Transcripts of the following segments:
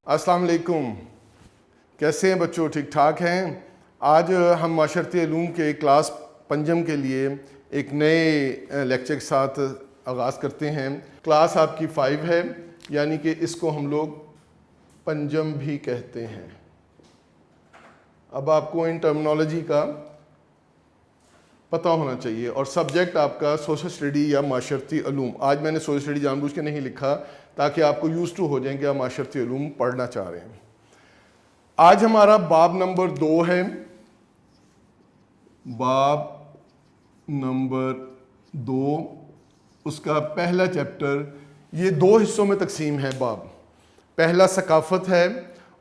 السلام علیکم. کیسے ہیں بچوں؟ ٹھیک ٹھاک ہیں؟ آج ہم معاشرتی علوم کے کلاس پنجم کے لیے ایک نئے لیکچر کے ساتھ آغاز کرتے ہیں. کلاس آپ کی 5 ہے، یعنی کہ اس کو ہم لوگ پنجم بھی کہتے ہیں. اب آپ کو ان ٹرمنالوجی کا پتہ ہونا چاہیے. اور سبجیکٹ آپ کا سوشل اسٹڈی یا معاشرتی علوم. آج میں نے سوشل اسٹڈی جان بوجھ کے نہیں لکھا تاکہ آپ کو یوز ٹو ہو جائیں کہ آپ معاشرتی علوم پڑھنا چاہ رہے ہیں. آج ہمارا باب نمبر 2 ہے. باب نمبر 2 اس کا پہلا چیپٹر. یہ 2 حصوں میں تقسیم ہے باب. پہلا ثقافت ہے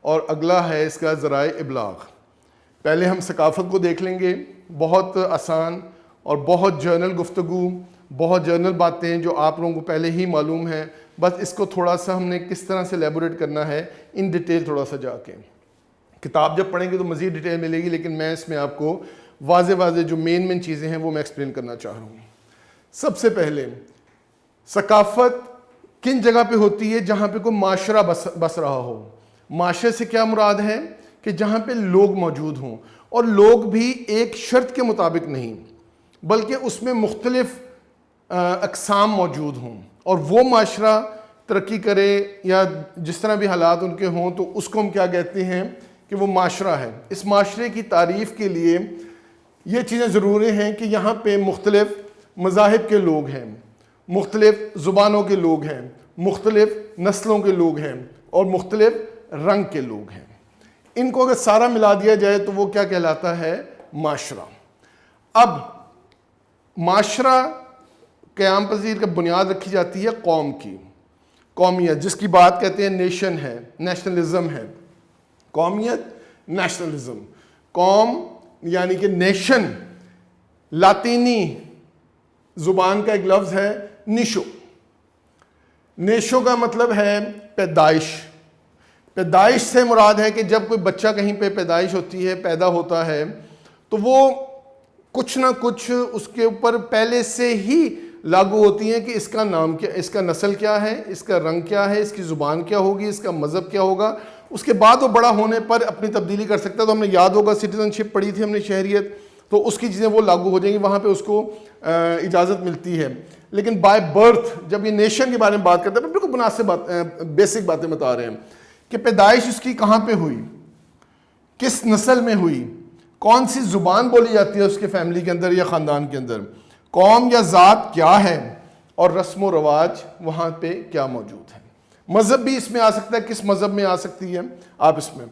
اور اگلا ہے اس کا ذرائع ابلاغ. پہلے ہم ثقافت کو دیکھ لیں گے. بہت آسان اور بہت جرنل گفتگو، بہت جرنل باتیں جو آپ لوگوں کو پہلے ہی معلوم ہیں. بس اس کو تھوڑا سا ہم نے کس طرح سے ایلیبوریٹ کرنا ہے ان ڈیٹیل تھوڑا سا جا کے. کتاب جب پڑھیں گے تو مزید ڈیٹیل ملے گی، لیکن میں اس میں آپ کو واضح جو مین چیزیں ہیں وہ میں ایکسپلین کرنا چاہ رہا ہوں. سب سے پہلے ثقافت کن جگہ پہ ہوتی ہے؟ جہاں پہ کوئی معاشرہ بس رہا ہو. معاشرے سے کیا مراد ہے؟ کہ جہاں پہ لوگ موجود ہوں، اور لوگ بھی ایک شرط کے مطابق نہیں بلکہ اس میں مختلف اقسام موجود ہوں، اور وہ معاشرہ ترقی کرے یا جس طرح بھی حالات ان کے ہوں تو اس کو ہم کیا کہتے ہیں کہ وہ معاشرہ ہے. اس معاشرے کی تعریف کے لیے یہ چیزیں ضروری ہیں کہ یہاں پہ مختلف مذاہب کے لوگ ہیں، مختلف زبانوں کے لوگ ہیں، مختلف نسلوں کے لوگ ہیں اور مختلف رنگ کے لوگ ہیں. ان کو اگر سارا ملا دیا جائے تو وہ کیا کہلاتا ہے؟ معاشرہ. اب معاشرہ قیام پذیر کا بنیاد رکھی جاتی ہے قوم کی، قومیت، جس کی بات کہتے ہیں نیشن ہے، نیشنلزم ہے. قومیت، نیشنلزم. قوم یعنی کہ نیشن لاطینی زبان کا ایک لفظ ہے نیشو. نیشو کا مطلب ہے پیدائش. پیدائش سے مراد ہے کہ جب کوئی بچہ کہیں پہ پیدائش ہوتی ہے، پیدا ہوتا ہے، تو وہ کچھ نہ کچھ اس کے اوپر پہلے سے ہی لاگو ہوتی ہیں کہ اس کا نام کیا، اس کا نسل کیا ہے، اس کا رنگ کیا ہے، اس کی زبان کیا ہوگی، اس کا مذہب کیا ہوگا. اس کے بعد وہ بڑا ہونے پر اپنی تبدیلی کر سکتا ہے. تو ہم نے یاد ہوگا سٹیزن شپ پڑھی تھی ہم نے، شہریت، تو اس کی چیزیں وہ لاگو ہو جائیں گی، وہاں پہ اس کو اجازت ملتی ہے. لیکن بائی برتھ جب یہ نیشن کے بارے میں بات کرتے ہیں، بالکل مناسب بیسک باتیں بتا رہے ہیں کہ پیدائش اس کی کہاں پہ ہوئی، کس نسل میں ہوئی، کون سی زبان بولی جاتی ہے اس کے فیملی کے اندر یا خاندان کے اندر، قوم یا ذات کیا ہے، اور رسم و رواج وہاں پہ کیا موجود ہے. مذہب بھی اس میں آ سکتا ہے. کس مذہب میں آ سکتی ہے آپ اس میں.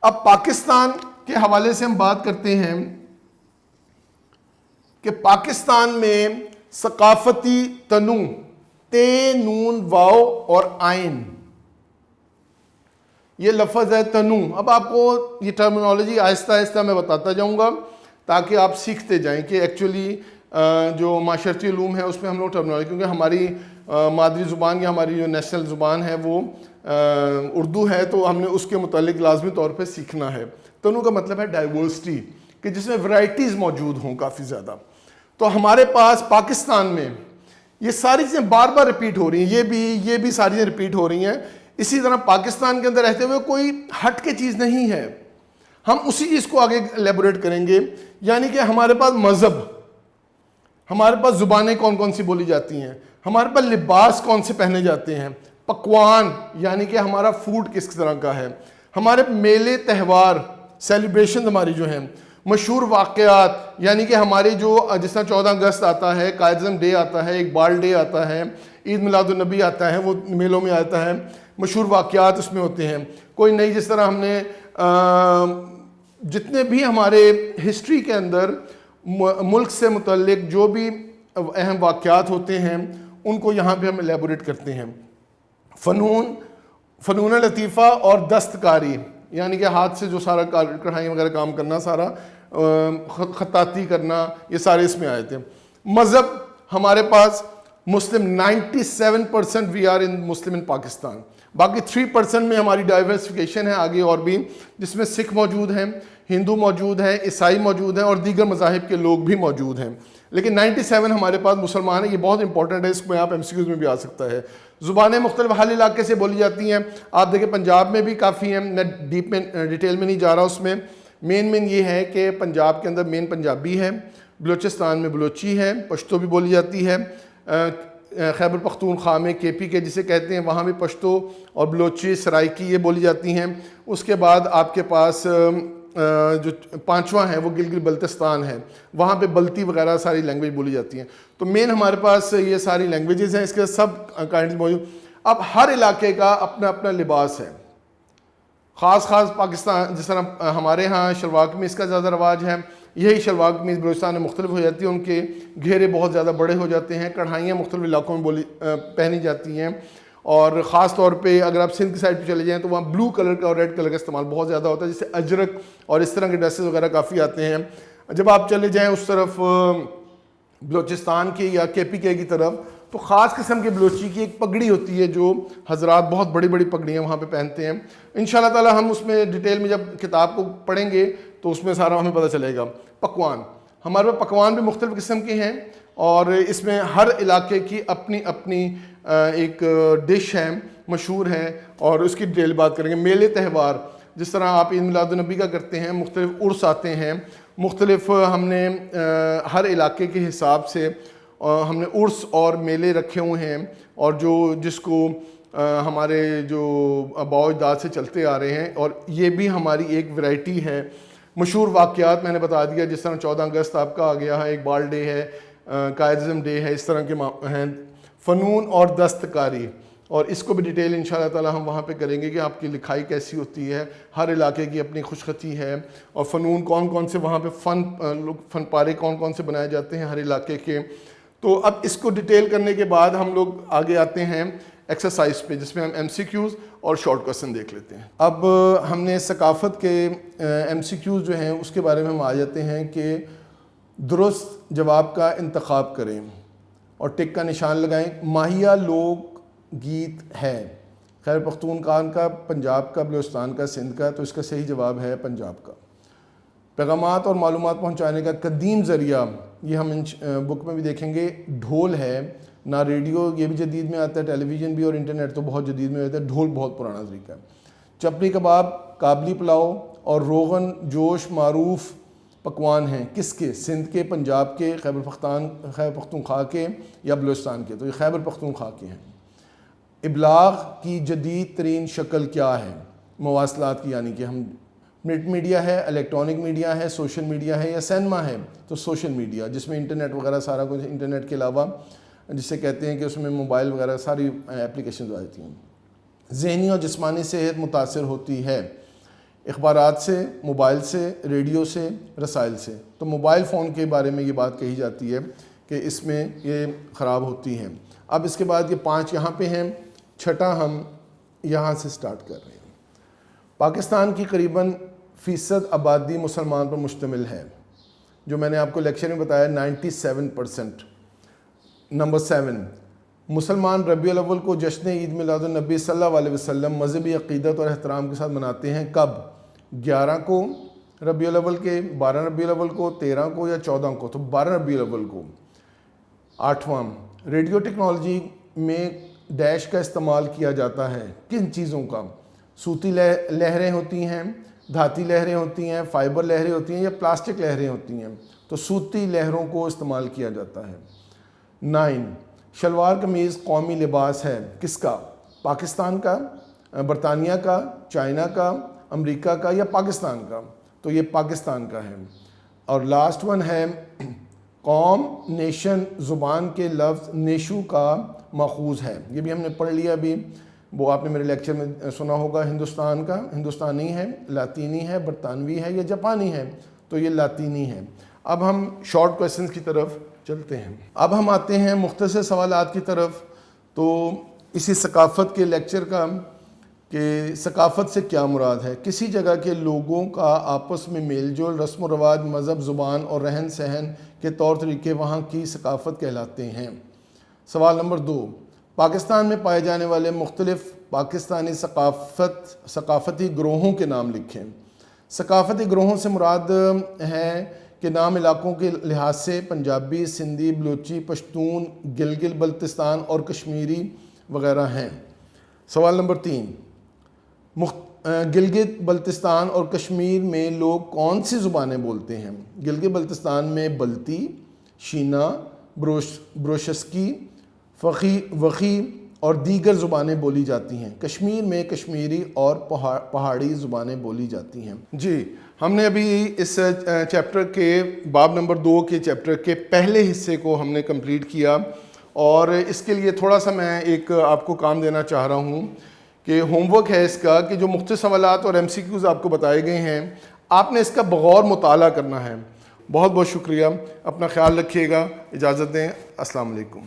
اب پاکستان کے حوالے سے ہم بات کرتے ہیں کہ پاکستان میں ثقافتی تنوع، تے نون واو اور آئین، یہ لفظ ہے تنوع. اب آپ کو یہ ٹرمنالوجی آہستہ آہستہ میں بتاتا جاؤں گا تاکہ آپ سیکھتے جائیں کہ ایکچولی جو معاشرتی علوم ہے اس میں ہم لوگ ٹرمنالوجی، کیونکہ ہماری مادری زبان یا ہماری جو نیشنل زبان ہے وہ اردو ہے، تو ہم نے اس کے متعلق لازمی طور پہ سیکھنا ہے. تنوع کا مطلب ہے ڈائیورسٹی، کہ جس میں ورائٹیز موجود ہوں کافی زیادہ. تو ہمارے پاس پاکستان میں یہ ساری چیزیں بار بار ریپیٹ ہو رہی ہیں، یہ بھی ساری چیزیں ریپیٹ ہو رہی ہیں. اسی طرح پاکستان کے اندر رہتے ہوئے کوئی ہٹ کے چیز نہیں ہے. ہم اسی چیز کو آگے ایلیبوریٹ کریں گے. یعنی کہ ہمارے پاس مذہب، ہمارے پاس زبانیں کون سی بولی جاتی ہیں، ہمارے پاس لباس کون سے پہنے جاتے ہیں، پکوان یعنی کہ ہمارا فوڈ کس طرح کا ہے، ہمارے میلے تہوار سیلیبریشن ہماری جو ہیں، مشہور واقعات یعنی کہ ہمارے جو جس طرح 14 اگست آتا ہے، قائد اعظم ڈے آتا ہے، اقبال ڈے آتا ہے، عید میلاد النبی آتا ہے، وہ میلوں میں آتا ہے، مشہور واقعات اس میں ہوتے ہیں. کوئی نئی، جس طرح ہم نے جتنے بھی ہمارے ہسٹری کے اندر ملک سے متعلق جو بھی اہم واقعات ہوتے ہیں ان کو یہاں پہ ہم ایلیبوریٹ کرتے ہیں. فنون لطیفہ اور دستکاری یعنی کہ ہاتھ سے جو سارا کڑھائی وغیرہ کام کرنا، سارا خطاطی کرنا، یہ سارے اس میں آئے تھے. مذہب ہمارے پاس مسلم 97% وی آر ان مسلم ان پاکستان. باقی 3% میں ہماری ڈائیورسفیکیشن ہے آگے اور بھی، جس میں سکھ موجود ہیں، ہندو موجود ہیں، عیسائی موجود ہیں اور دیگر مذاہب کے لوگ بھی موجود ہیں، لیکن 97 ہمارے پاس مسلمان ہیں. یہ بہت امپورٹنٹ ہے، اس میں آپ MCQs میں بھی آ سکتا ہے. زبانیں مختلف ہر علاقے سے بولی جاتی ہیں. آپ دیکھیں پنجاب میں بھی کافی ہیں، میں ڈیٹیل میں نہیں جا رہا اس میں. مین یہ ہے کہ پنجاب کے اندر مین پنجابی ہے، بلوچستان میں بلوچی ہے، پشتو بھی بولی جاتی ہے. خیبر پختونخوا میں KP کے جسے کہتے ہیں وہاں بھی پشتو اور بلوچی سرائکی یہ بولی جاتی ہیں. اس کے بعد آپ کے پاس جو پانچواں ہے وہ گلگت بلتستان ہے، وہاں پہ بلتی وغیرہ ساری لینگویج بولی جاتی ہیں. تو مین ہمارے پاس یہ ساری لینگویجز ہیں، اس کے سب کائنڈز موجود. اب ہر علاقے کا اپنا اپنا لباس ہے، خاص پاکستان جس طرح ہمارے ہاں شلوار قمیض کا زیادہ رواج ہے، یہی شلوار قمیض بلوچستان میں مختلف ہو جاتی ہے، ان کے گھیرے بہت زیادہ بڑے ہو جاتے ہیں، کڑھائیاں مختلف علاقوں میں پہنی جاتی ہیں. اور خاص طور پہ اگر آپ سندھ کی سائڈ پہ چلے جائیں تو وہاں بلو کلر کا اور ریڈ کلر کا استعمال بہت زیادہ ہوتا ہے، جس سے اجرک اور اس طرح کے ڈریسز وغیرہ کافی آتے ہیں. جب آپ چلے جائیں اس طرف بلوچستان کی یا KPK کی طرف تو خاص قسم کے بلوچی کی ایک پگڑی ہوتی ہے جو حضرات بہت بڑی بڑی پگڑیاں وہاں پہ پہنتے ہیں. انشاءاللہ تعالی ہم اس میں ڈیٹیل میں جب کتاب کو پڑھیں گے تو اس میں سارا ہمیں پتہ چلے گا. پکوان، ہمارے پاس پکوان بھی مختلف قسم کے ہیں اور اس میں ہر علاقے کی اپنی اپنی ایک ڈش ہے مشہور ہے اور اس کی ڈیٹیل بات کریں گے. میلے تہوار جس طرح آپ عید میلاد النبی کا کرتے ہیں، مختلف عرس آتے ہیں، مختلف ہم نے ہر علاقے کے حساب سے ہم نے عرس اور میلے رکھے ہوئے ہیں اور جس کو ہمارے جو آباء و اجداد سے چلتے آ رہے ہیں اور یہ بھی ہماری ایک ویرائٹی ہے. مشہور واقعات میں نے بتا دیا، جس طرح 14 اگست آپ کا آ گیا ہے، اقبال ڈے ہے، قائدازم ڈے ہے، اس طرح کے ہیں. فنون اور دستکاری، اور اس کو بھی ڈیٹیل انشاءاللہ تعالی ہم وہاں پہ کریں گے کہ آپ کی لکھائی کیسی ہوتی ہے. ہر علاقے کی اپنی خوش خطی ہے اور فنون کون سے وہاں پہ فن پارے کون سے بنائے جاتے ہیں ہر علاقے کے. تو اب اس کو ڈیٹیل کرنے کے بعد ہم لوگ آگے آتے ہیں ایکسرسائز پہ، جس میں ہم MCQs اور شارٹ کوسچن دیکھ لیتے ہیں. اب ہم نے ثقافت کے MCQs جو ہیں اس کے بارے میں ہم آ جاتے ہیں کہ درست جواب کا انتخاب کریں اور ٹک کا نشان لگائیں. ماہیہ لوک گیت ہے خیبر پختونخوا کا، پنجاب کا، بلوچستان کا، سندھ کا، تو اس کا صحیح جواب ہے پنجاب کا. پیغامات اور معلومات پہنچانے کا قدیم ذریعہ، یہ ہم بک میں بھی دیکھیں گے، ڈھول ہے، نہ ریڈیو، یہ بھی جدید میں آتا ہے، ٹیلی ویژن بھی، اور انٹرنیٹ تو بہت جدید میں ہوتا ہے. ڈھول بہت پرانا طریقہ ہے. چپلی کباب، کابلی پلاؤ اور روغن جوش معروف پکوان ہیں کس کے؟ سندھ کے، پنجاب کے، خیبر پختونخوا کے یا بلوچستان کے؟ تو یہ خیبر پختونخوا کے ہیں. ابلاغ کی جدید ترین شکل کیا ہے؟ مواصلات کی، یعنی کہ ہم پرنٹ میڈیا ہے، الیکٹرانک میڈیا ہے، سوشل میڈیا ہے یا سینما ہے؟ تو سوشل میڈیا، جس میں انٹرنیٹ وغیرہ سارا کچھ، انٹرنیٹ کے علاوہ جسے کہتے ہیں کہ اس میں موبائل وغیرہ ساری اپلیکیشنز آ جاتی ہیں. ذہنی اور جسمانی صحت متاثر ہوتی ہے اخبارات سے، موبائل سے، ریڈیو سے، رسائل سے. تو موبائل فون کے بارے میں یہ بات کہی جاتی ہے کہ اس میں یہ خراب ہوتی ہیں. اب اس کے بعد یہ 5 یہاں پہ ہیں، چھٹا ہم یہاں سے سٹارٹ کر رہے ہیں. پاکستان کی قریباً فیصد آبادی مسلمان پر مشتمل ہے، جو میں نے آپ کو لیکچر میں بتایا 97%. نمبر 7، مسلمان ربیع الاول کو جشن عید میلاد النبی صلی اللہ علیہ وسلم مذہبی عقیدت اور احترام کے ساتھ مناتے ہیں. کب؟ 11 کو ربیع الاول کے، 12 ربیع الاول کو، 13 کو یا 14 کو؟ تو 12 ربیع الاول کو. 8واں، ریڈیو ٹیکنالوجی میں ڈیش کا استعمال کیا جاتا ہے کن چیزوں کا؟ صوتی لہریں ہوتی ہیں، دھاتی لہریں ہوتی ہیں، فائبر لہریں ہوتی ہیں یا پلاسٹک لہریں ہوتی ہیں؟ تو صوتی لہروں کو استعمال کیا جاتا ہے. 9، شلوار قمیض قومی لباس ہے کس کا؟ پاکستان کا، برطانیہ کا، چائنا کا، امریکہ کا یا پاکستان کا؟ تو یہ پاکستان کا ہے. اور لاسٹ ون ہے قوم، نیشن زبان کے لفظ نیشو کا ماخوذ ہے. یہ بھی ہم نے پڑھ لیا ابھی، وہ آپ نے میرے لیکچر میں سنا ہوگا. ہندوستان کا ہندوستانی ہے، لاطینی ہے، برطانوی ہے یا جاپانی ہے؟ تو یہ لاطینی ہے. اب ہم شارٹ کویسچنز کی طرف چلتے ہیں. اب ہم آتے ہیں مختصر سوالات کی طرف. تو اسی ثقافت کے لیکچر کا کہ ثقافت سے کیا مراد ہے؟ کسی جگہ کے لوگوں کا آپس میں میل جول، رسم و رواج، مذہب، زبان اور رہن سہن کے طور طریقے وہاں کی ثقافت کہلاتے ہیں. سوال نمبر 2، پاکستان میں پائے جانے والے مختلف پاکستانی ثقافتی گروہوں کے نام لکھیں. ثقافتی گروہوں سے مراد ہے کہ نام علاقوں کے لحاظ سے پنجابی، سندھی، بلوچی، پشتون، گلگت بلتستان اور کشمیری وغیرہ ہیں۔ سوال نمبر 3، گلگت بلتستان اور کشمیر میں لوگ کون سی زبانیں بولتے ہیں؟ گلگت بلتستان میں بلتی، شینا، بروشسکی، وخی اور دیگر زبانیں بولی جاتی ہیں۔ کشمیر میں کشمیری اور پہاڑی زبانیں بولی جاتی ہیں۔ جی، ہم نے ابھی اس چیپٹر کے باب نمبر 2 کے چیپٹر کے پہلے حصے کو ہم نے کمپلیٹ کیا، اور اس کے لیے تھوڑا سا میں ایک آپ کو کام دینا چاہ رہا ہوں کہ ہوم ورک ہے اس کا، کہ جو مختصر سوالات اور ایم سی کیوز آپ کو بتائے گئے ہیں، آپ نے اس کا بغور مطالعہ کرنا ہے۔ بہت بہت شکریہ، اپنا خیال رکھیے گا، اجازت دیں، السلام علیکم۔